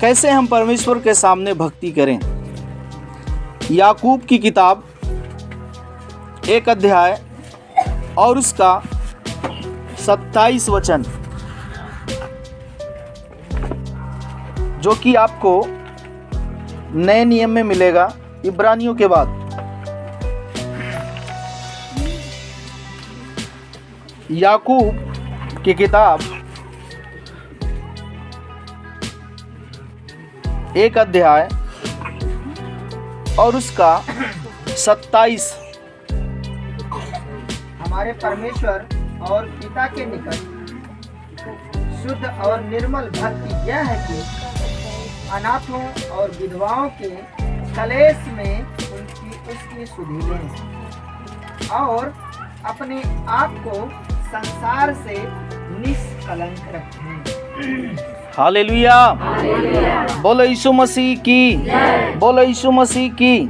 कैसे हम परमेश्वर के सामने भक्ति करें। याकूब की किताब 1 अध्याय और उसका 27 वचन, जो कि आपको नए नियम में मिलेगा इब्रानियों के बाद। याकूब की किताब 1 अध्याय और उसका 27। हमारे परमेश्वर और पिता के निकट शुद्ध और निर्मल भक्ति यह है कि अनाथों और विधवाओं के कलेश में उसकी सुधि लें और अपने आप को संसार से निष्कलंक रखें। हालेलुया। बोलो यीशु मसीह की, बोलो यीशु मसीह की।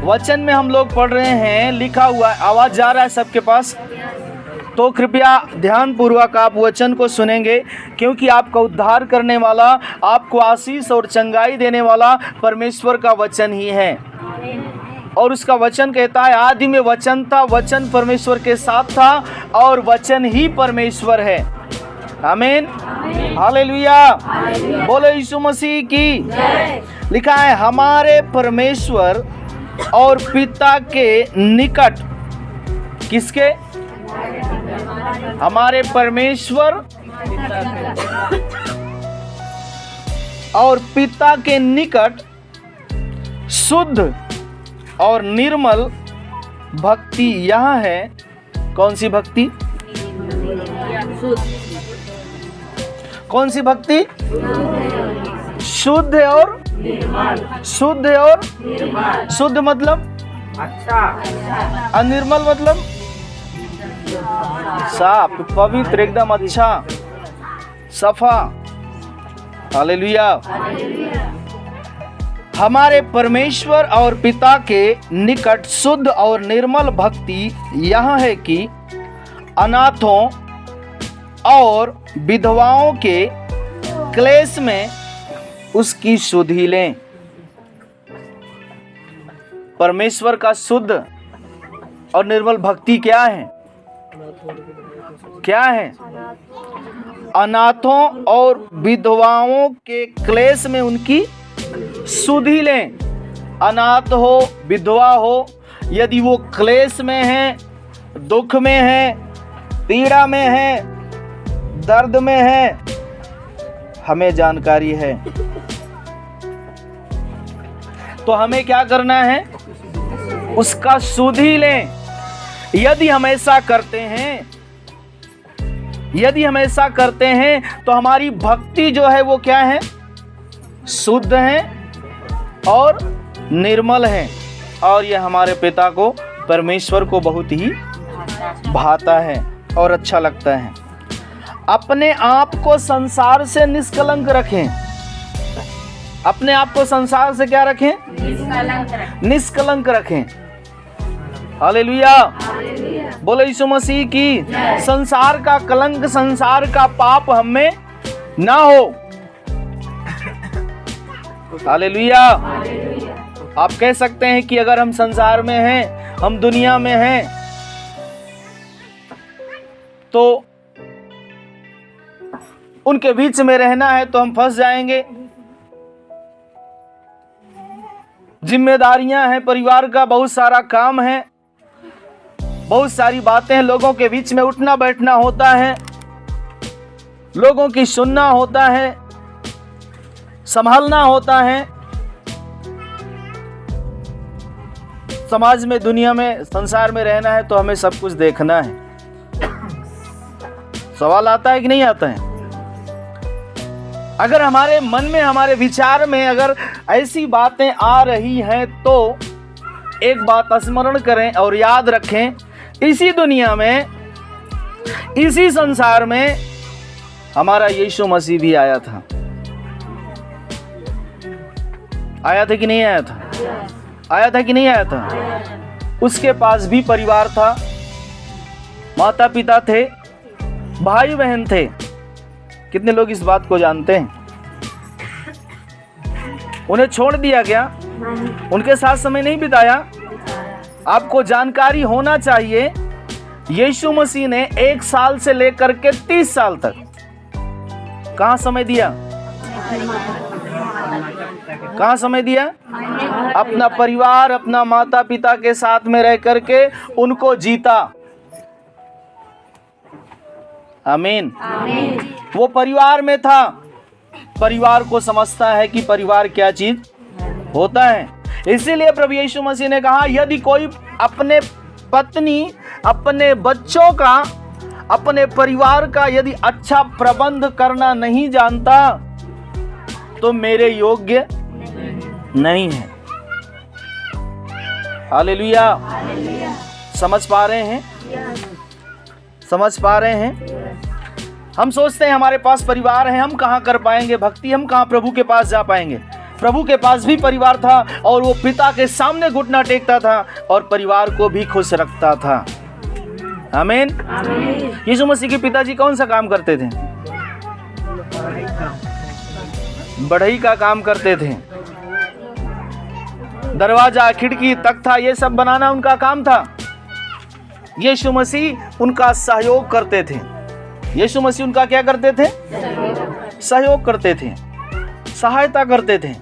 वचन में हम लोग पढ़ रहे हैं, लिखा हुआ है, आवाज जा रहा है सबके पास? तो कृपया ध्यान पूर्वक आप वचन को सुनेंगे, क्योंकि आपका उद्धार करने वाला, आपको आशीष और चंगाई देने वाला परमेश्वर का वचन ही है। और उसका वचन कहता है, आदि में वचन था, वचन परमेश्वर के साथ था और वचन ही परमेश्वर है। आमीन, हालेलुया। बोलो यीशु मसीह की। लिखा है, हमारे परमेश्वर और पिता के निकट, किसके? हमारे परमेश्वर और पिता के निकट शुद्ध और निर्मल भक्ति यहाँ है। कौन सी भक्ति? कौन सी भक्ति? शुद्ध और शुद्ध और शुद्ध मतलब अच्छा, अनिर्मल मतलब साफ, पवित्र, एकदम अच्छा, सफा। हालेलुया। हमारे परमेश्वर और पिता के निकट शुद्ध और निर्मल भक्ति यह है कि अनाथों और विधवाओं के क्लेश में उसकी सुधि लें। परमेश्वर का शुद्ध और निर्मल भक्ति क्या है? क्या है? अनाथों और विधवाओं के क्लेश में उनकी सुधि लें। अनाथ हो, विधवा हो, यदि वो क्लेश में है, दुख में है, पीड़ा में है, दर्द में है, हमें जानकारी है, तो हमें क्या करना है? उसका सुधि लें। यदि हम ऐसा करते हैं, यदि हम ऐसा करते हैं तो हमारी भक्ति जो है वो क्या है? शुद्ध है और निर्मल है, और यह हमारे पिता को, परमेश्वर को बहुत ही भाता है और अच्छा लगता है। अपने आप को संसार से निष्कलंक रखें। अपने आप को संसार से क्या रखें? निष्कलंक रखें। हालेलुया। बोलो यीशु मसीह की। संसार का कलंक, संसार का पाप हम में ना हो। हालेलुया। आप कह सकते हैं कि अगर हम संसार में हैं, हम दुनिया में हैं, तो उनके बीच में रहना है तो हम फंस जाएंगे। जिम्मेदारियां हैं, परिवार का बहुत सारा काम है, बहुत सारी बातें हैं, लोगों के बीच में उठना बैठना होता है, लोगों की सुनना होता है, संभालना होता है। समाज में, दुनिया में, संसार में रहना है तो हमें सब कुछ देखना है। सवाल आता है कि नहीं आता है? अगर हमारे मन में, हमारे विचार में अगर ऐसी बातें आ रही हैं तो एक बात स्मरण करें और याद रखें, इसी दुनिया में, इसी संसार में हमारा यीशु मसीह भी आया था। आया था कि नहीं आया था? आया था कि नहीं आया था? उसके पास भी परिवार था, माता पिता थे, भाई बहन थे। कितने लोग इस बात को जानते हैं? उन्हें छोड़ दिया गया, उनके साथ समय नहीं बिताया। आपको जानकारी होना चाहिए, यीशु मसीह ने 1 साल से लेकर के 30 साल तक कहाँ समय दिया? कहाँ समय दिया? अपना परिवार, अपना माता पिता के साथ में रह करके उनको जीता। आमीन। वो परिवार में था, परिवार को समझता है कि परिवार क्या चीज होता है। इसीलिए प्रभु यीशु मसीह ने कहा, यदि कोई अपने पत्नी, अपने बच्चों का, अपने परिवार का यदि अच्छा प्रबंध करना नहीं जानता तो मेरे योग्य नहीं है। हालेलुया। समझ पा रहे हैं? समझ पा रहे हैं? हम सोचते हैं हमारे पास परिवार है, हम कहाँ कर पाएंगे भक्ति, हम कहाँ प्रभु के पास जा पाएंगे। प्रभु के पास भी परिवार था और वो पिता के सामने घुटना टेकता था और परिवार को भी खुश रखता था। आमीन। यीशु मसीह के पिताजी कौन सा काम करते थे? बढ़ई का काम करते थे। दरवाजा, खिड़की, तख्ता ये सब बनाना उनका काम था। यीशु मसीह उनका सहयोग करते थे। यीशु मसीह उनका क्या करते थे? सहयोग करते थे, सहायता करते थे,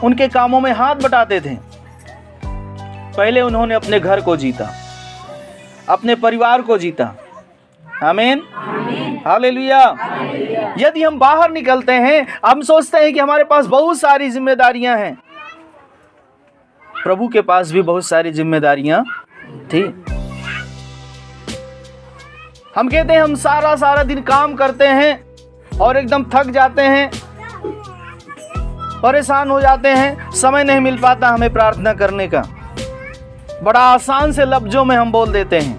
उनके कामों में हाथ बटाते थे। पहले उन्होंने अपने घर को जीता, अपने परिवार को जीता। आमीन। हालेलुया। यदि हम बाहर निकलते हैं, हम सोचते हैं कि हमारे पास बहुत सारी जिम्मेदारियां हैं। प्रभु के पास भी बहुत सारी जिम्मेदारियां थी। हम कहते हैं हम सारा दिन काम करते हैं और एकदम थक जाते हैं, परेशान हो जाते हैं, समय नहीं मिल पाता हमें प्रार्थना करने का। बड़ा आसान से लफ्जों में हम बोल देते हैं।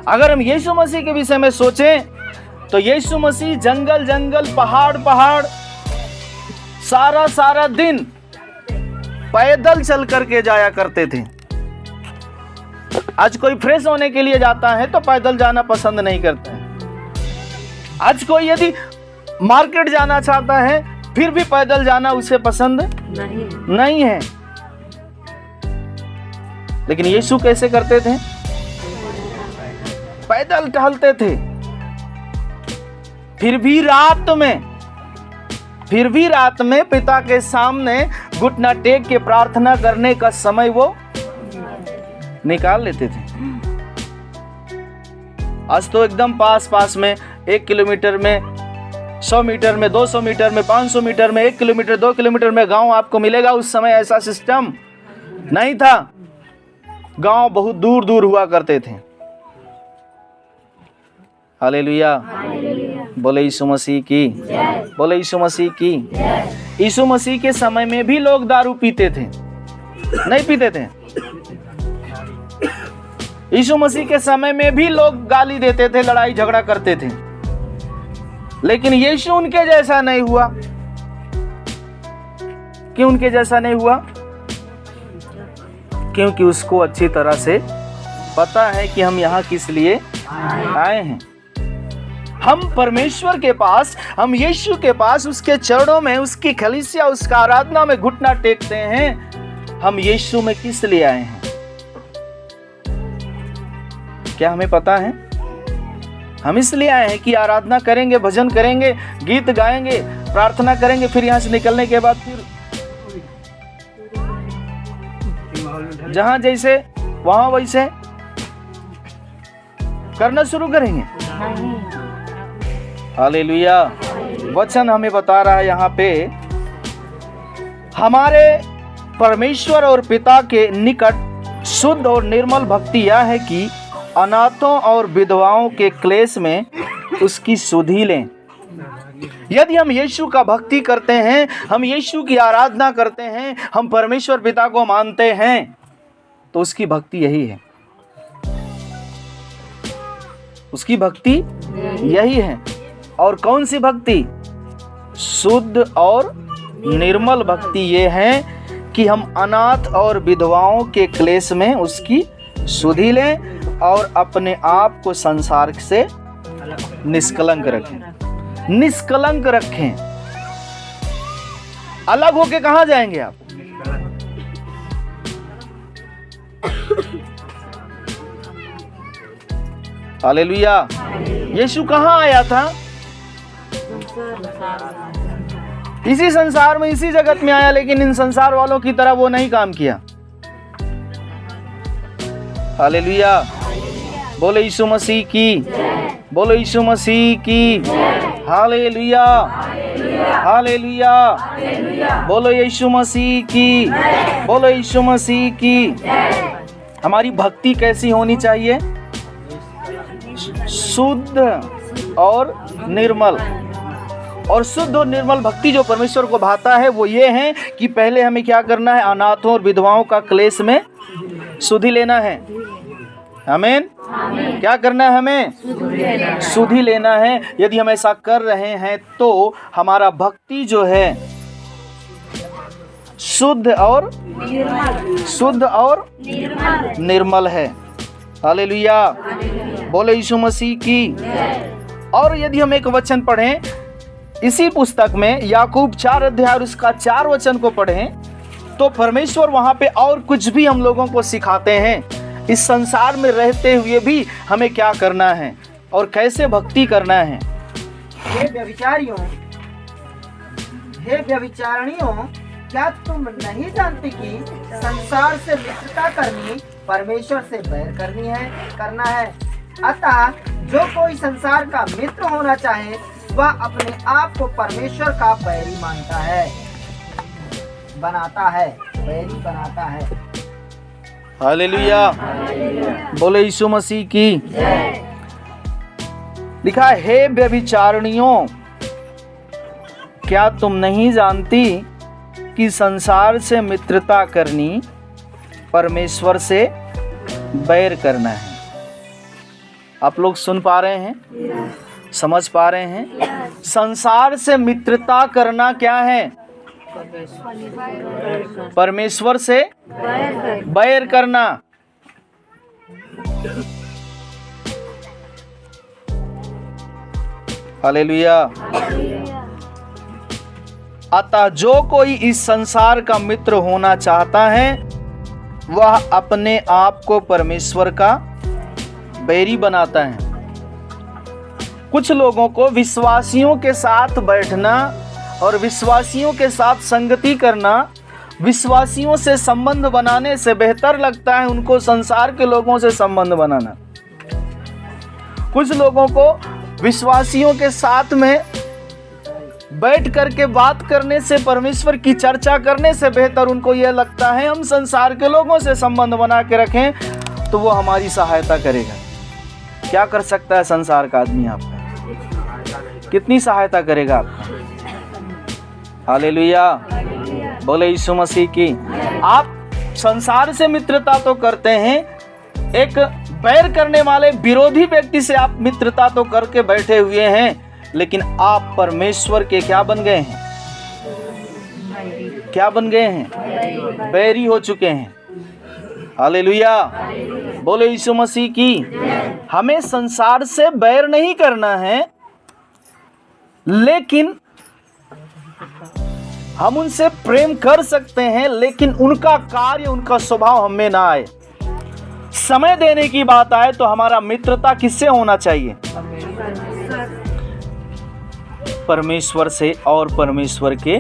अगर हम यीशु मसीह के विषय में सोचें तो यीशु मसीह जंगल जंगल, पहाड़ पहाड़, सारा दिन पैदल चल करके जाया करते थे। आज कोई फ्रेश होने के लिए जाता है तो पैदल जाना पसंद नहीं करता है। आज कोई यदि मार्केट जाना चाहता है फिर भी पैदल जाना उसे पसंद नहीं है। लेकिन यीशु कैसे करते थे? पैदल टहलते थे। फिर भी रात में पिता के सामने घुटना टेक के प्रार्थना करने का समय वो निकाल लेते थे। आज तो एकदम पास में 1 किलोमीटर में, 100 मीटर में, 200 मीटर में, 500 मीटर में, 1 किलोमीटर 2 किलोमीटर में गांव आपको मिलेगा। उस समय ऐसा सिस्टम नहीं था। गांव बहुत दूर दूर हुआ करते थे। हालेलुया। बोले यीशु मसीह की, बोले यीशु मसीह की। यीशु मसीह के समय में भी लोग दारू पीते थे, नहीं पीते थे? यीशु मसीह के समय में भी लोग गाली देते थे, लड़ाई झगड़ा करते थे। लेकिन यीशु उनके जैसा नहीं हुआ। क्यों उनके जैसा नहीं हुआ? क्योंकि उसको अच्छी तरह से पता है कि हम यहाँ किस लिए आए हैं। हम परमेश्वर के पास, हम यीशु के पास, उसके चरणों में, उसकी कलीसिया, उसका आराधना में घुटना टेकते हैं। हम यीशु में किस लिए आए हैं? क्या हमें पता है? हम इसलिए आए हैं कि आराधना करेंगे, भजन करेंगे, गीत गाएंगे, प्रार्थना करेंगे, फिर यहाँ से निकलने के बाद फिर जहां जैसे वहां वैसे करना शुरू करेंगे। हालेलुया। वचन हमें बता रहा है यहाँ पे, हमारे परमेश्वर और पिता के निकट शुद्ध और निर्मल भक्ति यह है कि अनाथों और विधवाओं के क्लेश में उसकी सुधि लें। यदि हम यीशु का भक्ति करते हैं, हम यीशु की आराधना करते हैं, हम परमेश्वर पिता को मानते हैं, तो उसकी भक्ति यही है। उसकी भक्ति यही है। और कौन सी भक्ति? शुद्ध और निर्मल भक्ति ये है कि हम अनाथ और विधवाओं के क्लेश में उसकी सुधि लें और अपने आप को संसार से निष्कलंक रखें। निष्कलंक रखें। अलग होके कहां जाएंगे आप? हालेलुया। यीशु कहां आया था? इसी संसार में, इसी जगत में आया, लेकिन इन संसार वालों की तरह वो नहीं काम किया। हालेलुया। बोलो यीशु मसीह की, बोलो यीशु मसीह की। Hallelujah, hallelujah. बोलो यीशु मसीह की, बोलो यीशु मसीह की। हमारी भक्ति कैसी होनी चाहिए? शुद्ध और निर्मल। और शुद्ध और निर्मल भक्ति जो परमेश्वर को भाता है वो ये है कि पहले हमें क्या करना है? अनाथों और विधवाओं का क्लेश में सुधि लेना है। आमीन। क्या करना है? हमें सुधि लेना है। यदि हम ऐसा कर रहे हैं तो हमारा भक्ति जो है शुद्ध और निर्मल है। हालेलुया। बोले यीशु मसीह की। और यदि हम एक वचन पढ़ें इसी पुस्तक में, याकूब 4 अध्याय और उसका 4 वचन को पढ़ें, तो परमेश्वर वहां पे और कुछ भी हम लोगों को सिखाते हैं। इस संसार में रहते हुए भी हमें क्या करना है और कैसे भक्ति करना है। हे व्यभिचारियों, हे व्यभिचारिणियों, क्या तुम नहीं जानते कि संसार से मित्रता करनी परमेश्वर से बैर करना है? अतः जो कोई संसार का मित्र होना चाहे वह अपने आप को परमेश्वर का बैरी मानता है, बैरी बनाता है। हालेलुया। बोले यीशु मसीह की। लिखा है, हे व्यभिचारिणियों, क्या तुम नहीं जानती कि संसार से मित्रता करनी परमेश्वर से बैर करना है? आप लोग सुन पा रहे हैं? समझ पा रहे हैं? संसार से मित्रता करना क्या है? परमेश्वर से बैर करना। हालेलुया। अतः जो कोई इस संसार का मित्र होना चाहता है वह अपने आप को परमेश्वर का बैरी बनाता है। कुछ लोगों को विश्वासियों के साथ बैठना और विश्वासियों के साथ संगति करना, विश्वासियों से संबंध बनाने से बेहतर लगता है उनको संसार के लोगों से संबंध बनाना। कुछ लोगों को विश्वासियों के साथ में बैठ करके बात करने से, परमेश्वर की चर्चा करने से बेहतर उनको यह लगता है हम संसार के लोगों से संबंध बना के रखें तो वो हमारी सहायता करेगा। क्या कर सकता है संसार का आदमी आपका? कितनी सहायता करेगा आपका? हालेलुया। बोले यीशु मसीह की। आप संसार से मित्रता तो करते हैं, एक बैर करने वाले विरोधी व्यक्ति से आप मित्रता तो करके बैठे हुए हैं, लेकिन आप परमेश्वर के क्या बन गए हैं? क्या बन गए हैं? बैरी हो चुके हैं। हालेलुया। बोले यीशु मसीह की। हमें संसार से बैर नहीं करना है, लेकिन हम उनसे प्रेम कर सकते हैं, लेकिन उनका कार्य, उनका स्वभाव हम में ना आए। समय देने की बात आए तो हमारा मित्रता किससे होना चाहिए? परमेश्वर से और परमेश्वर के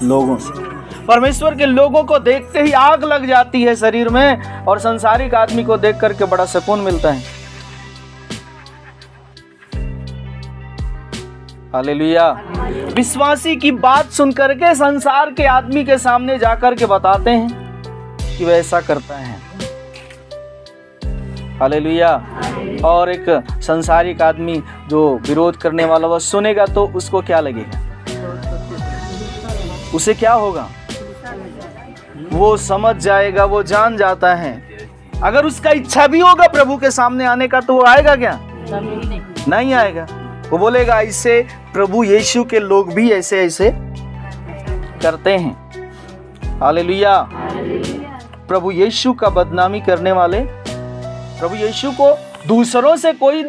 लोगों से। परमेश्वर के लोगों को देखते ही आग लग जाती है शरीर में, और संसारिक आदमी को देख करके बड़ा सुकून मिलता है। हालेलुया। विश्वासी की बात सुन करके संसार के आदमी के सामने जाकर के बताते हैं कि वह ऐसा करता है। हालेलुया। और एक संसारिक आदमी जो विरोध करने वाला वह सुनेगा तो उसको क्या लगेगा? उसे क्या होगा? वो समझ जाएगा, वो जान जाता है। अगर उसका इच्छा भी होगा प्रभु के सामने आने का तो वो आएगा क्या? नहीं आएगा। वो बोलेगा इससे प्रभु यीशु के लोग भी ऐसे ऐसे करते हैं। हालेलुया। प्रभु यीशु का बदनामी करने वाले, प्रभु यीशु को दूसरों से कोई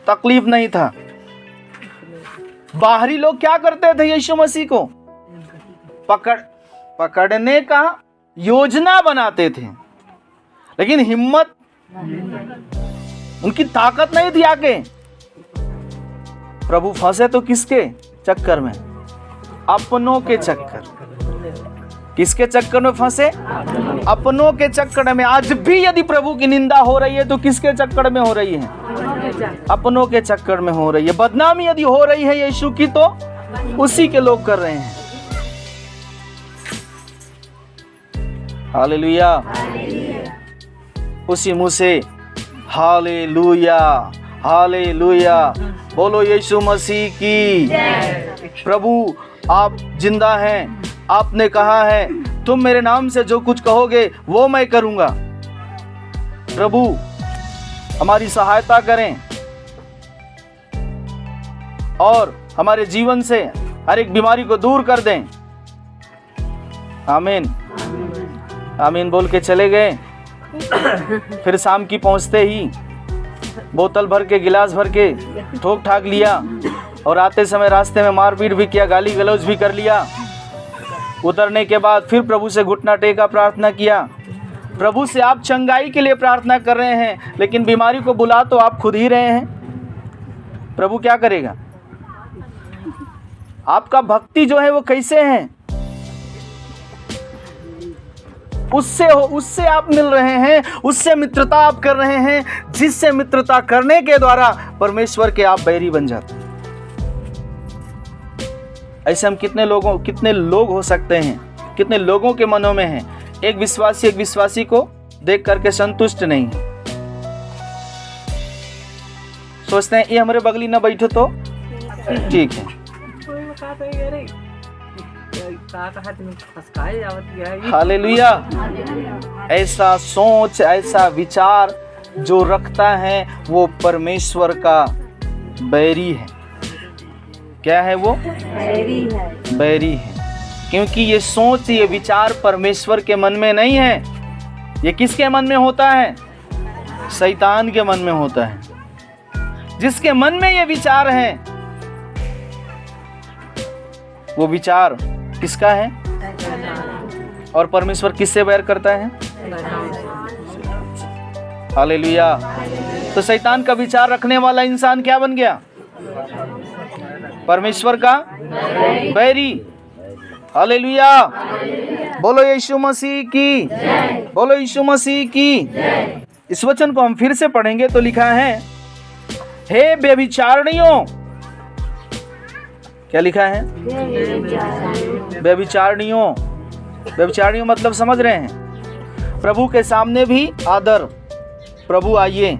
तकलीफ नहीं था। बाहरी लोग क्या करते थे यीशु मसीह को? पकड़ने का योजना बनाते थे, लेकिन हिम्मत, उनकी ताकत नहीं थी आगे। प्रभु फंसे तो किसके चक्कर में? अपनों के चक्कर। किसके चक्कर में फंसे? अपनों के चक्कर में। आज भी यदि प्रभु की निंदा हो रही है तो किसके चक्कर में हो रही है? अपनों के चक्कर में हो रही है। बदनामी यदि हो रही है यीशु की तो उसी के लोग कर रहे हैं। हालेलुया। उसी मुंह से हालेलुया, हालेलुया बोलो यीशु मसीह की। प्रभु आप जिंदा हैं, आपने कहा है तुम मेरे नाम से जो कुछ कहोगे वो मैं करूंगा। प्रभु हमारी सहायता करें और हमारे जीवन से हर एक बीमारी को दूर कर दें। आमीन, आमीन बोल के चले गए। फिर शाम की पहुंचते ही बोतल भर के, गिलास भर के ठोक ठाक लिया और आते समय रास्ते में मारपीट भी किया, गाली गलौज भी कर लिया। उतरने के बाद फिर प्रभु से घुटना टेका, प्रार्थना किया। प्रभु से आप चंगाई के लिए प्रार्थना कर रहे हैं, लेकिन बीमारी को बुला तो आप खुद ही रहे हैं। प्रभु क्या करेगा? आपका भक्ति जो है वो कैसे है? उससे आप मिल रहे हैं, उससे मित्रता आप कर रहे हैं, जिससे मित्रता करने के द्वारा परमेश्वर के आप बैरी बन जाते हैं। ऐसे हम कितने लोग हो सकते हैं, कितने लोगों के मनों में हैं। एक विश्वासी को देख करके संतुष्ट नहीं है, सोचते हैं ये हमारे बगली न बैठो तो ठीक है। हालेलुया। ऐसा सोच, ऐसा विचार जो रखता है वो परमेश्वर का बैरी है। क्या है वो? बैरी है। क्योंकि ये सोच, ये विचार परमेश्वर के मन में नहीं है। ये किसके मन में होता है? शैतान के मन में होता है। जिसके मन में ये विचार है वो विचार किसका है? और परमेश्वर किससे बैर करता है? हालेलुया। तो शैतान का विचार रखने वाला इंसान क्या बन गया? परमेश्वर का बैरी। हालेलुया। बोलो यीशु मसीह की, बोलो यीशु मसीह की। इस वचन को हम फिर से पढ़ेंगे तो लिखा है, हे व्यभिचारिणियों। क्या लिखा है? व्यभिचारिणियों। व्यभिचारिणियों मतलब समझ रहे हैं? प्रभु के सामने भी आदर। प्रभु आइए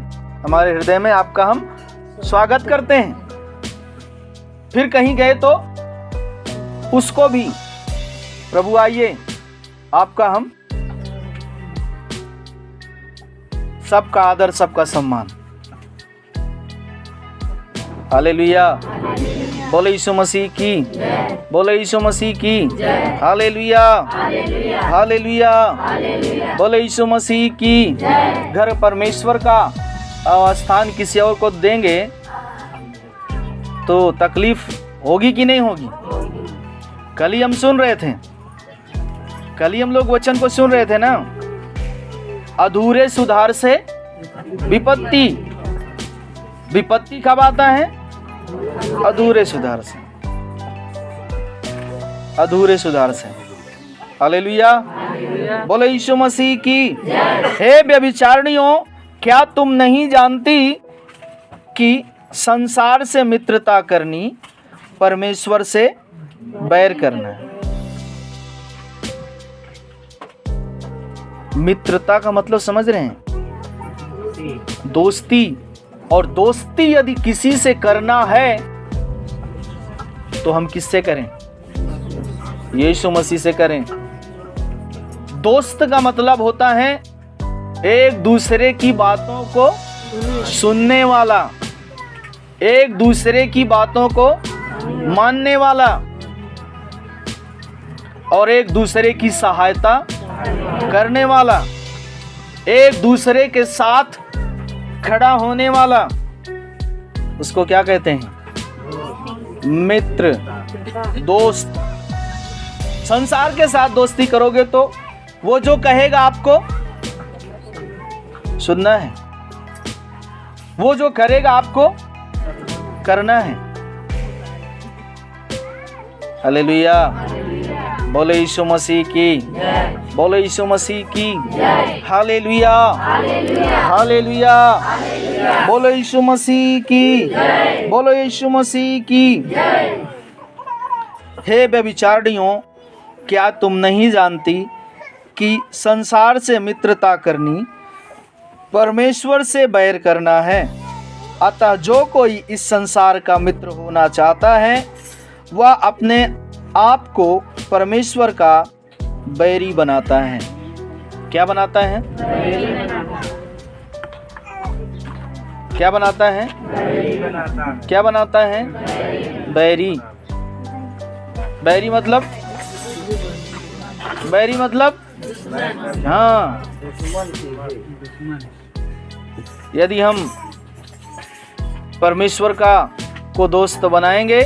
हमारे हृदय में, आपका हम स्वागत करते हैं। फिर कहीं गए तो उसको भी, प्रभु आइए आपका हम सबका आदर, सबका सम्मान। हालेलुया। बोले यीशु मसीह की, बोले यीशु मसीह की। Hallelujah, hallelujah. बोले यीशु मसीह की। घर परमेश्वर का स्थान किसी और को देंगे तो तकलीफ होगी कि नहीं होगी? कल ही हम सुन रहे थे, कल ही हम लोग वचन को सुन रहे थे ना, अधूरे सुधार से विपत्ति। विपत्ति कब आता है? अधूरे सुधार से, अधूरे सुधार से। हालेलुया। बोले यीशु मसीह की। हे व्यभिचारिणियों, क्या तुम नहीं जानती कि संसार से मित्रता करनी परमेश्वर से बैर करना है? मित्रता का मतलब समझ रहे हैं? दोस्ती। और दोस्ती यदि किसी से करना है तो हम किससे करें? यीशु मसीह से करें। दोस्त का मतलब होता है एक दूसरे की बातों को सुनने वाला, एक दूसरे की बातों को मानने वाला और एक दूसरे की सहायता करने वाला, एक दूसरे के साथ खड़ा होने वाला। उसको क्या कहते हैं? मित्र, दोस्त। संसार के साथ दोस्ती करोगे तो वो जो कहेगा आपको सुनना है, वो जो करेगा आपको करना है। हालेलुया, बोले यीशु मसीह की, बोले यीशु मसीह की। हालेलुया, हालेलुया, बोलो यीशु मसीह की, बोलो यीशु मसीह की। हे व्यभिचारिणियों, क्या तुम नहीं जानती कि संसार से मित्रता करनी परमेश्वर से बैर करना है? अतः जो कोई इस संसार का मित्र होना चाहता है वह अपने आप को परमेश्वर का बैरी बनाता है। क्या बनाता है? क्या बनाता है? क्या बनाता है? बैरी। बैरी मतलब, बैरी मतलब हाँ, यदि हम परमेश्वर का को दोस्त बनाएंगे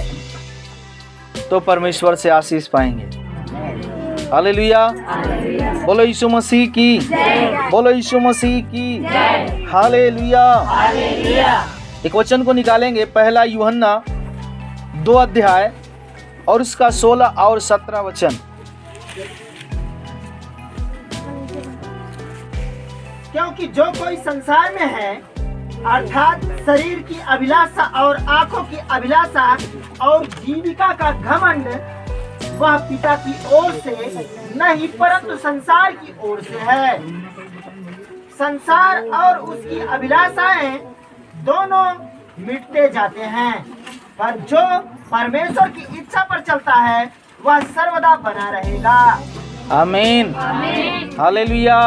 तो परमेश्वर से आशीष पाएंगे। हालेलुया, बोलो यीशु मसीह की, बोलो यीशु मसीह की। हालेलुया। एक वचन को निकालेंगे, पहला यूहन्ना 2 अध्याय और उसका 16 और 17 वचन। क्योंकि जो कोई संसार में है अर्थात शरीर की अभिलाषा और आंखों की अभिलाषा और जीविका का घमंड, वह पिता की ओर से नहीं परंतु संसार की ओर से है। संसार और उसकी अभिलाषाएं दोनों मिटते जाते हैं, पर जो परमेश्वर की इच्छा पर चलता है वह सर्वदा बना रहेगा। आमीन, हालेलुया।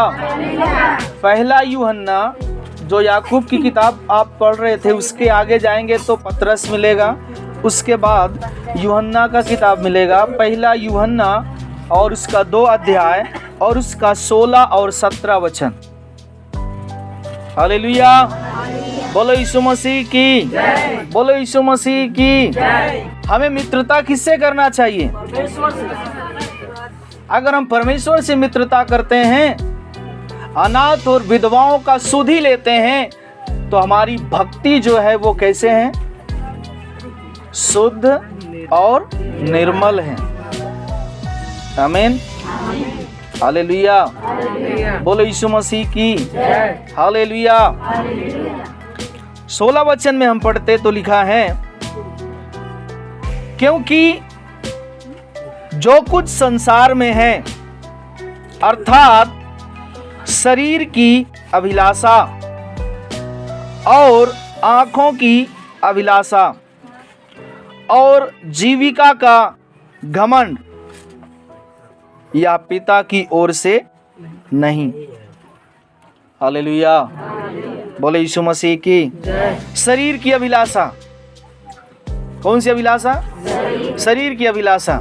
पहला यूहन्ना, जो याकूब की किताब आप पढ़ रहे थे, उसके आगे जाएंगे तो पतरस मिलेगा, उसके बाद यूहन्ना का किताब मिलेगा। पहला यूहन्ना और उसका 2 अध्याय और उसका 16 और 17 वचन। हालेलुया, बोलो यीशु मसीह की, बोलो यीशु मसीह की। हमें मित्रता किससे करना चाहिए? अगर हम परमेश्वर से मित्रता करते हैं, अनाथ और विधवाओं का सुध ही लेते हैं, तो हमारी भक्ति जो है वो कैसे है? शुद्ध और निर्मल है। आमीन, हालेलुया, बोलो यीशु मसीह की। हालेलुया। 16 वचन में हम पढ़ते तो लिखा है, क्योंकि जो कुछ संसार में है अर्थात शरीर की अभिलाषा और आंखों की अभिलाषा और जीविका का घमंड, या पिता की ओर से नहीं। हालेलुया, बोले यीशु मसीह की। शरीर की अभिलाषा, कौन सी अभिलाषा? शरीर की अभिलाषा।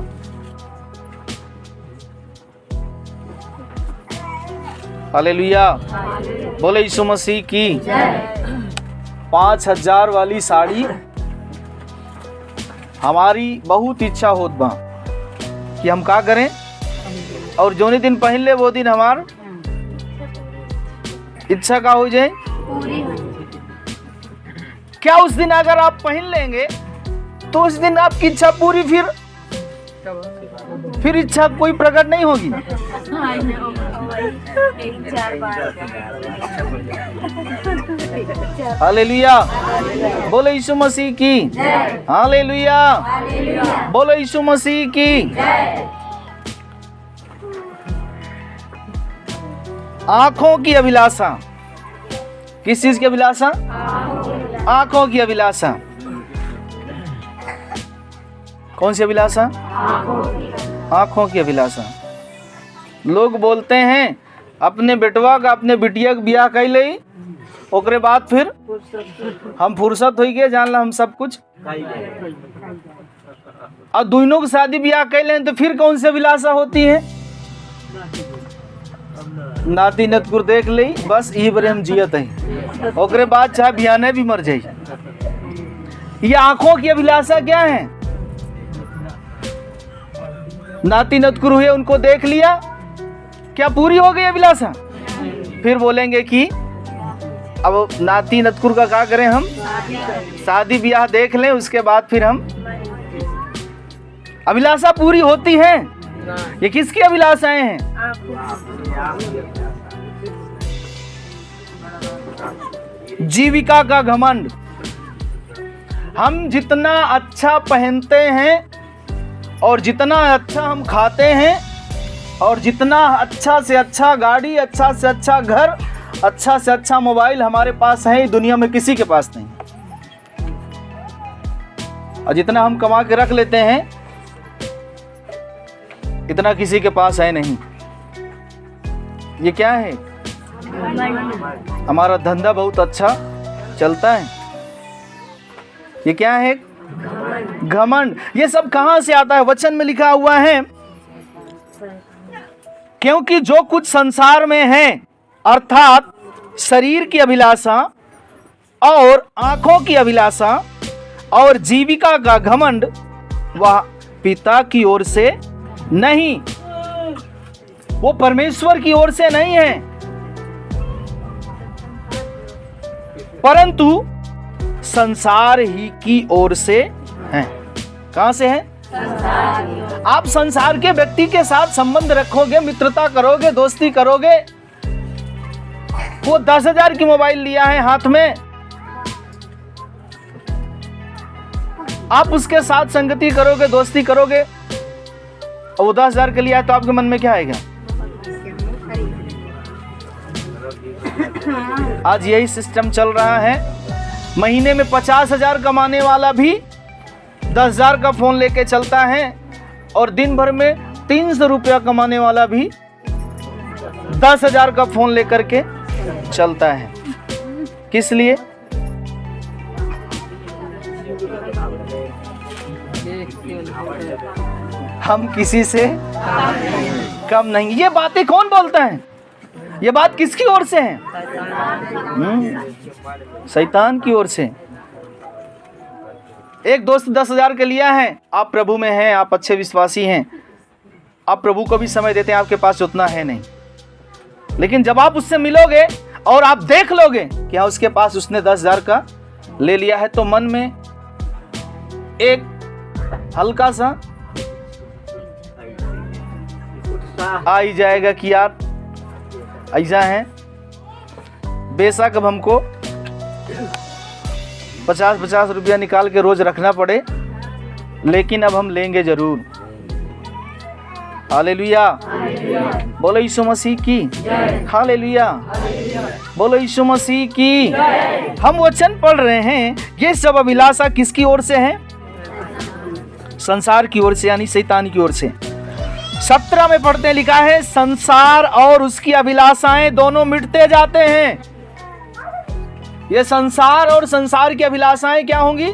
हालेलुया, बोले यीशु मसीह की। 5000 वाली साड़ी हमारी बहुत इच्छा होत बा कि हम का करें, और जोने दिन पहन ले वो दिन हमार इच्छा का हो जाए। क्या उस दिन अगर आप पहन लेंगे तो उस दिन आपकी इच्छा पूरी, फिर इच्छा कोई प्रकट नहीं होगी। हालेलुया, बोलो यीशु मसीह की। हालेलुया, बोलो यीशु मसीह की। आंखों की अभिलाषा, किस चीज की अभिलाषा? आंखों की अभिलाषा। कौन सी अभिलाषा? आंखों की अभिलाषा। लोग बोलते हैं अपने बेटवा का अपने बिटिया का ब्याह कर ले, ओकरे बाद फिर हम फुर्सत हो गए, जान ला हम सब कुछ, और दोनों की शादी ब्याह कर ले तो फिर कौन सी अभिलाषा होती है? नाती नतकुर देख ली, बस यही बरे हम जियत है, ओकरे बाद चाहे बियाने भी मर जाए। ये आंखों की अभिलाषा क्या है? नाती नतकुर हुए, उनको देख लिया, क्या पूरी हो गई अभिलाषा? फिर बोलेंगे कि अब नाती नतकुर का क्या करें, हम शादी ब्याह देख लें, उसके बाद फिर हम। अभिलाषा पूरी होती है? ये किसकी अभिलाषाएं हैं? जीविका का घमंड। हम जितना अच्छा पहनते हैं और जितना अच्छा हम खाते हैं और जितना अच्छा से अच्छा गाड़ी, अच्छा से अच्छा घर, अच्छा से अच्छा मोबाइल हमारे पास है, दुनिया में किसी के पास नहीं। और जितना हम कमा के रख लेते हैं इतना किसी के पास है नहीं। ये क्या है? हमारा धंधा बहुत अच्छा चलता है। ये क्या है? घमंड। ये सब कहां से आता है? वचन में लिखा हुआ है, क्योंकि जो कुछ संसार में है अर्थात शरीर की अभिलाषा और आंखों की अभिलाषा और जीविका का घमंड, वह पिता की ओर से नहीं, वो परमेश्वर की ओर से नहीं है, परंतु संसार ही की ओर से है। कहां से है? आप संसार के व्यक्ति के साथ संबंध रखोगे, मित्रता करोगे, दोस्ती करोगे, वो 10,000 की मोबाइल लिया है हाथ में, आप उसके साथ संगति करोगे, दोस्ती करोगे, और वो 10,000 के लिया है, तो आपके मन में क्या आएगा? आज यही सिस्टम चल रहा है। महीने में 50,000 कमाने वाला भी 10,000 का फोन लेके चलता है, और दिन भर में 300 रुपया कमाने वाला भी 10,000 का फोन लेकर के चलता है। किस लिए? हम किसी से कम नहीं। ये बातें कौन बोलता है? ये बात किसकी ओर से है? शैतान की ओर से। एक दोस्त 10,000 के लिया है, आप प्रभु में हैं, आप अच्छे विश्वासी हैं, आप प्रभु को भी समय देते हैं, आपके पास उतना है नहीं, लेकिन जब आप उससे मिलोगे और आप देख लोगे कि हाँ उसके पास उसने 10,000 का ले लिया है, तो मन में एक हल्का सा आ ही जाएगा कि यार ऐसा है, बेशक अब हमको 50-50 रुपया निकाल के रोज रखना पड़े, लेकिन अब हम लेंगे जरूर। हालेलुया, बोलो यीशु मसीह की। हालेलुया, बोलो यीशु मसीह की। हम वचन पढ़ रहे हैं, ये सब अभिलाषा किसकी ओर से है? संसार की ओर से, यानी शैतान की ओर से। 17 में पढ़ते हैं, लिखा है संसार और उसकी अभिलाषाएं दोनों मिटते जाते हैं। ये संसार और संसार की अभिलाषाएं क्या होंगी?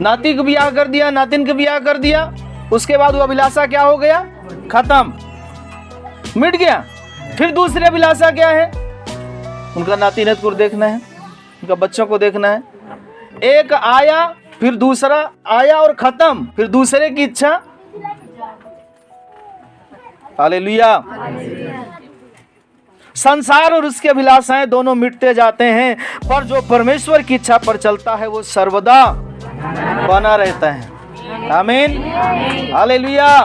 नाती को ब्याह कर दिया, नातिन को ब्याह कर दिया, उसके बाद वो अभिलाषा क्या हो गया? खत्म, मिट गया। फिर दूसरी अभिलाषा क्या है? उनका नाती नतकुर देखना है, उनका बच्चों को देखना है। एक आया, फिर दूसरा आया और खत्म, फिर दूसरे की इच्छा। हालेलुया। संसार और उसकी अभिलाषाएं दोनों मिटते जाते हैं, पर जो परमेश्वर की इच्छा पर चलता है वो सर्वदा बना रहता है। आमीन, हालेलुया,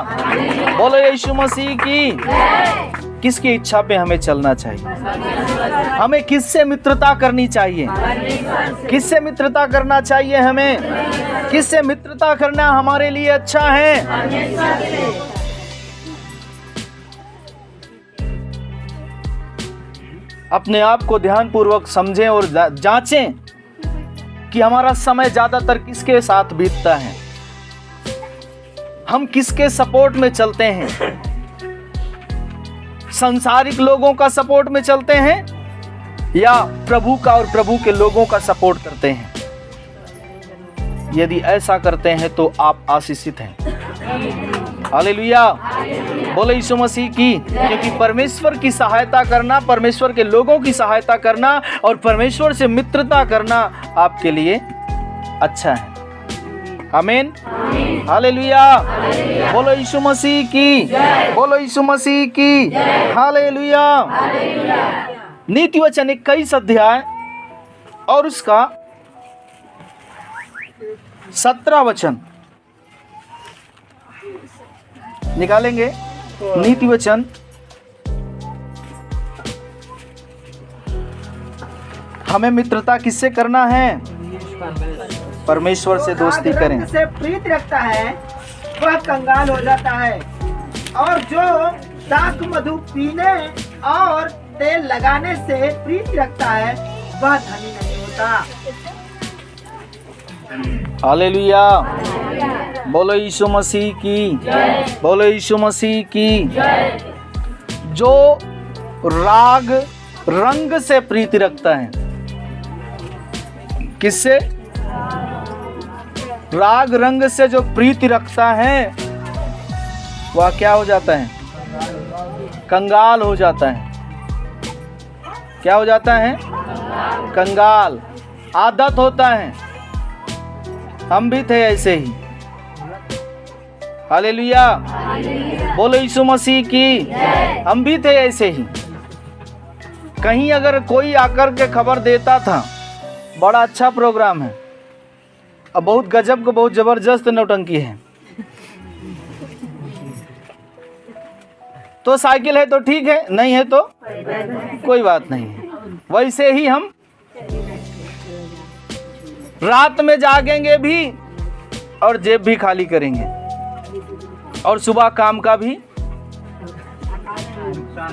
बोलो यीशु मसीह की। किसकी इच्छा पे हमें चलना चाहिए? हमें किससे मित्रता करनी चाहिए? किससे मित्रता करना चाहिए? हमें किससे मित्रता करना हमारे लिए अच्छा है? अपने आप को ध्यानपूर्वक समझें और जांचें कि हमारा समय ज्यादातर किसके साथ बीतता है, हम किसके सपोर्ट में चलते हैं। सांसारिक लोगों का सपोर्ट में चलते हैं या प्रभु का और प्रभु के लोगों का सपोर्ट करते हैं? यदि ऐसा करते हैं तो आप आशीषित हैं। हालेलुया, बोलो यीशु मसीह की। क्योंकि परमेश्वर की सहायता करना, परमेश्वर के लोगों की सहायता करना और परमेश्वर से मित्रता करना आपके लिए अच्छा है। आमीन, हालेलुया। बोलो यीशु मसीह की, बोलो यीशु मसीह की, हालेलुया। नीति वचन 21 अध्याय और उसका 17 वचन निकालेंगे। नीति वचन हमें मित्रता किससे करना है? परमेश्वर से दोस्ती करें। जो से प्रीति रखता है वह कंगाल हो जाता है, और जो दाख मधु पीने और तेल लगाने से प्रीति रखता है वह धनी नहीं होता। हालेलुया। बोलो यीशु मसीह की, बोलो यीशु मसीह की। जो राग रंग से प्रीति रखता है, किससे? राग रंग से जो प्रीति रखता है वह क्या हो जाता है? कंगाल हो जाता है। क्या हो जाता है? कंगाल। आदत होता है। हम भी थे ऐसे ही। हालेलुया। बोलो यीशु मसीह की। हम भी थे ऐसे ही। कहीं अगर कोई आकर के खबर देता था बड़ा अच्छा प्रोग्राम है, अब बहुत गजब को बहुत जबरदस्त नौटंकी है, तो साइकिल है तो ठीक है, नहीं है तो कोई बात नहीं है। वैसे ही हम रात में जागेंगे भी और जेब भी खाली करेंगे, और सुबह काम का भी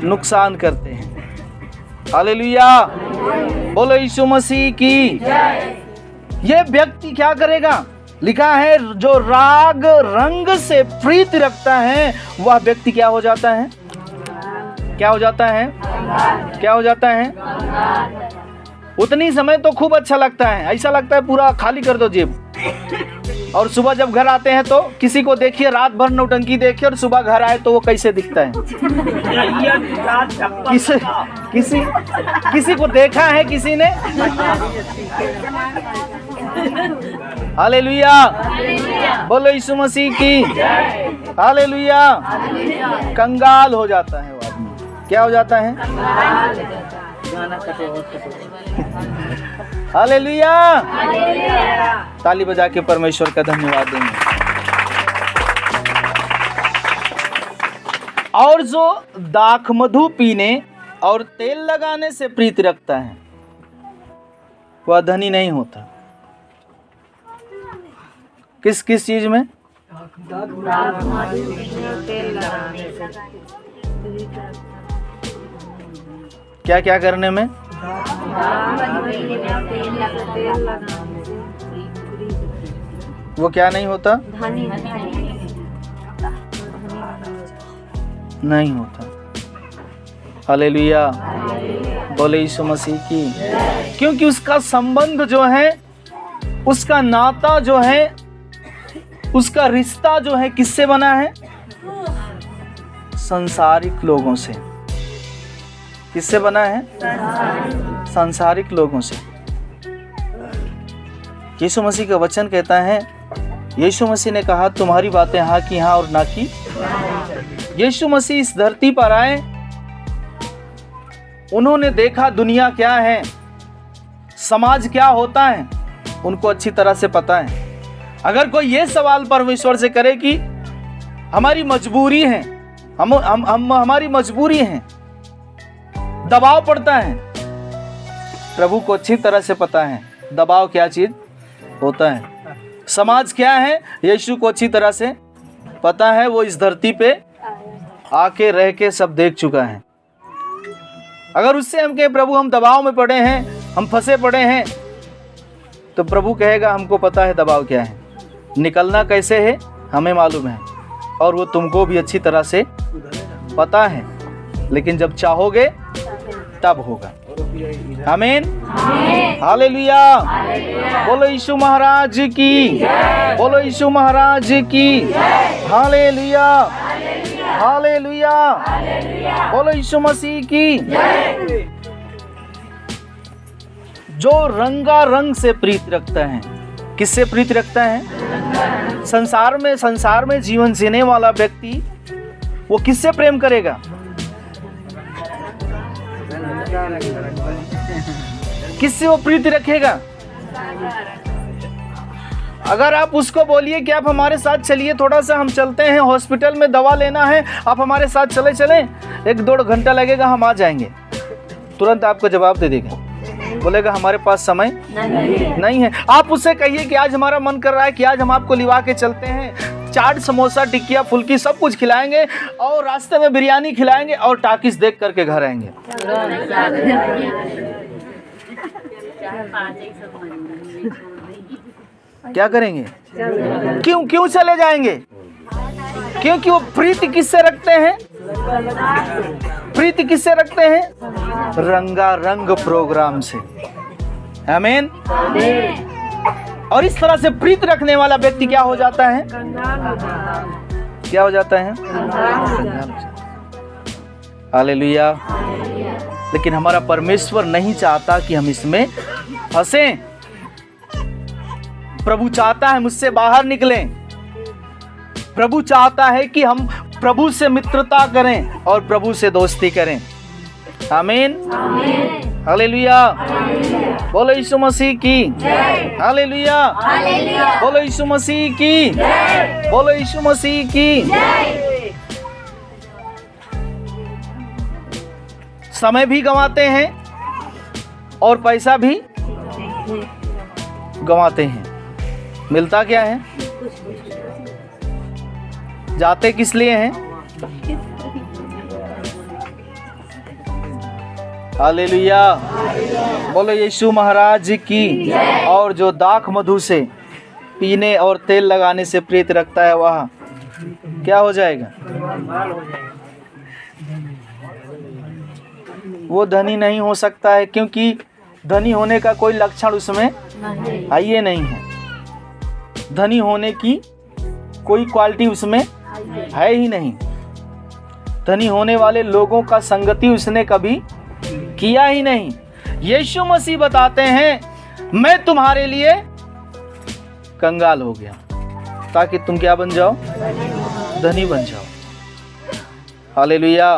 नुकसान करते हैं। हालेलुया। बोलो यीशु मसीह की। ये व्यक्ति क्या करेगा? लिखा है जो राग रंग से प्रीति रखता है वह व्यक्ति क्या हो जाता है? क्या हो जाता है? क्या हो जाता है? उतनी समय तो खूब अच्छा लगता है, ऐसा लगता है पूरा खाली कर दो जेब, और सुबह जब घर आते हैं तो किसी को देखिए रात भर नौटंकी देखे और सुबह घर आए तो वो कैसे दिखता है? किसी को देखा है किसी ने? हालेलुया। बोलो यीशु मसीह की। हालेलुया। कंगाल हो जाता है वो आदमी। क्या हो जाता है? हालेलुया। ताली बजा के परमेश्वर का धन्यवाद देंगे। और जो दाख मधु पीने और तेल लगाने से प्रीति रखता है वह धनी नहीं होता। किस किस चीज में? क्या क्या करने में? वो क्या नहीं होता? नहीं होता। हालेलुया। बोले यीशु मसीह की। क्योंकि उसका संबंध जो है, उसका नाता जो है, उसका रिश्ता जो है किससे बना है? संसारिक लोगों से। किससे बना है? सांसारिक लोगों से। यीशु मसीह का वचन कहता है, यीशु मसीह ने कहा तुम्हारी बातें हाँ की हाँ और ना की। यीशु मसीह इस धरती पर आए, उन्होंने देखा दुनिया क्या है, समाज क्या होता है, उनको अच्छी तरह से पता है। अगर कोई ये सवाल परमेश्वर से करे कि हमारी मजबूरी है, हमारी मजबूरी है, दबाव पड़ता है, प्रभु को अच्छी तरह से पता है दबाव क्या चीज होता है, समाज क्या है, यीशु को अच्छी तरह से पता है। वो इस धरती पे आके रह के सब देख चुका है। अगर उससे हम कहे प्रभु हम दबाव में पड़े हैं, हम फंसे पड़े हैं, तो प्रभु कहेगा हमको पता है दबाव क्या है, निकलना कैसे है हमें मालूम है, और वो तुमको भी अच्छी तरह से पता है, लेकिन जब चाहोगे तब होगा। आमीन। हालेलुया। बोलो यीशु महाराज की। बोलो यीशु महाराज की। हालेलुया। हालेलुया। बोलो यीशु मसीह की। जो रंगा रंग से प्रीति रखता है, किससे प्रीति रखता है? संसार में जीवन जीने वाला व्यक्ति वो किससे प्रेम करेगा? किससे वो प्रीति रखेगा? अगर आप उसको बोलिए कि आप हमारे साथ चलिए, थोड़ा सा हम चलते हैं, हॉस्पिटल में दवा लेना है, आप हमारे साथ चलें, 1-2 घंटा लगेगा, हम आ जाएंगे, तुरंत आपको जवाब दे देगा, बोलेगा हमारे पास समय नहीं है। आप उससे कहिए कि आज हमारा मन कर रहा है कि आज हम आपको लिवा के चलते हैं, चाट समोसा टिक्किया फुल्की सब कुछ खिलाएंगे और रास्ते में बिरयानी खिलाएंगे और टाकिस देख करके घर आएंगे। क्या करेंगे? क्यों चले जाएंगे? क्योंकि वो प्रीति किससे रखते हैं? प्रीति किससे रखते हैं? रंगारंग प्रोग्राम से। आमीन। और इस तरह से प्रीति रखने वाला व्यक्ति क्या हो जाता है? क्या हो जाता है? हालेलुया। लेकिन हमारा परमेश्वर नहीं चाहता कि हम इसमें फंसें। प्रभु चाहता है मुझसे बाहर निकलें। प्रभु चाहता है कि हम प्रभु से मित्रता करें और प्रभु से दोस्ती करें। आमीन। हालेलुया। बोलो यीशु मसीह की। हालेलुया। बोलो यीशु मसीह की। बोलो यीशु मसीह की। समय भी गंवाते हैं और पैसा भी गंवाते हैं। मिलता क्या है? जाते किस लिए हैं? हालेलुया। बोलो यीशु महाराज की। और जो दाख मधु से पीने और तेल लगाने से प्रीति रखता है वह क्या हो जाएगा? वो धनी नहीं हो सकता है, क्योंकि धनी होने का कोई लक्षण उसमें आइए नहीं है। धनी होने की कोई क्वालिटी उसमें है ही नहीं। धनी होने वाले लोगों का संगति उसने कभी किया ही नहीं। यीशु मसीह बताते हैं मैं तुम्हारे लिए कंगाल हो गया ताकि तुम क्या बन जाओ? धनी बन जाओ। हालेलुया।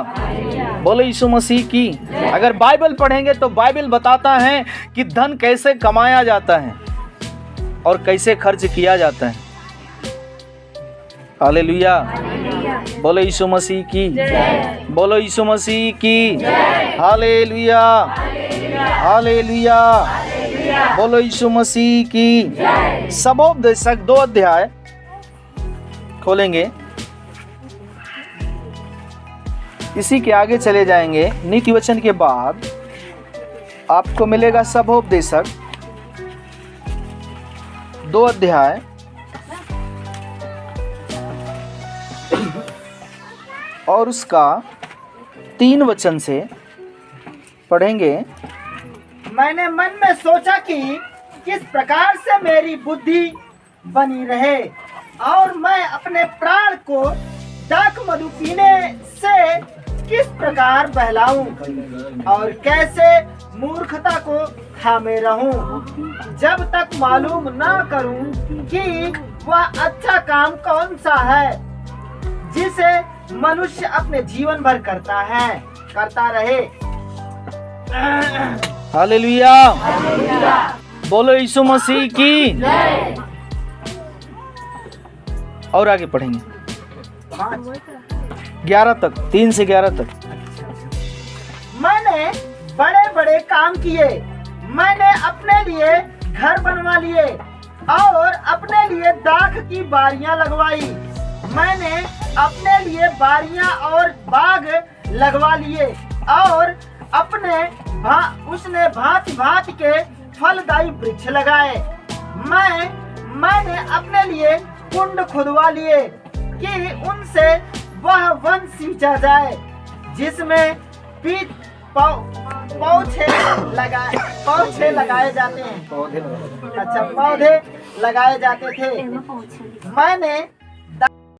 बोलो यीशु मसीह की। अगर बाइबल पढ़ेंगे तो बाइबल बताता है कि धन कैसे कमाया जाता है और कैसे खर्च किया जाता है। हालेलुया। बोलो यीशु मसीह की। बोलो यीशु मसीह की। हालेलुया। हालेलुया। बोलो यीशु मसीह की। सबोपदेशक 2 अध्याय खोलेंगे, इसी के आगे चले जाएंगे। नीति वचन के बाद आपको मिलेगा सबोपदेशक 2 अध्याय और उसका 3 वचन से पढ़ेंगे। मैंने मन में सोचा कि किस प्रकार से मेरी बुद्धि बनी रहे और मैं अपने प्राण को दाख मधु पीने से किस प्रकार बहलाऊं और कैसे मूर्खता को थामे रहूं, जब तक मालूम ना करूं कि वह अच्छा काम कौन सा है जिसे मनुष्य अपने जीवन भर करता रहे। हालेलुया। बोलो यीशु मसीह की। और आगे पढ़ेंगे 11 तक, 3 से 11 तक। मैंने बड़े बड़े काम किए, मैंने अपने लिए घर बनवा लिए और अपने लिए दाख की बारियां लगवाई। मैंने अपने लिए बारियां और बाग लगवा लिए और उसने भांति भांति के फलदायी वृक्ष लगाए। मैंने अपने लिए कुंड खुदवा लिए कि उनसे वह वन सींचा जाए जिसमें पौधे लगाए जाते हैं। अच्छा, पौधे लगाए जाते थे। मैंने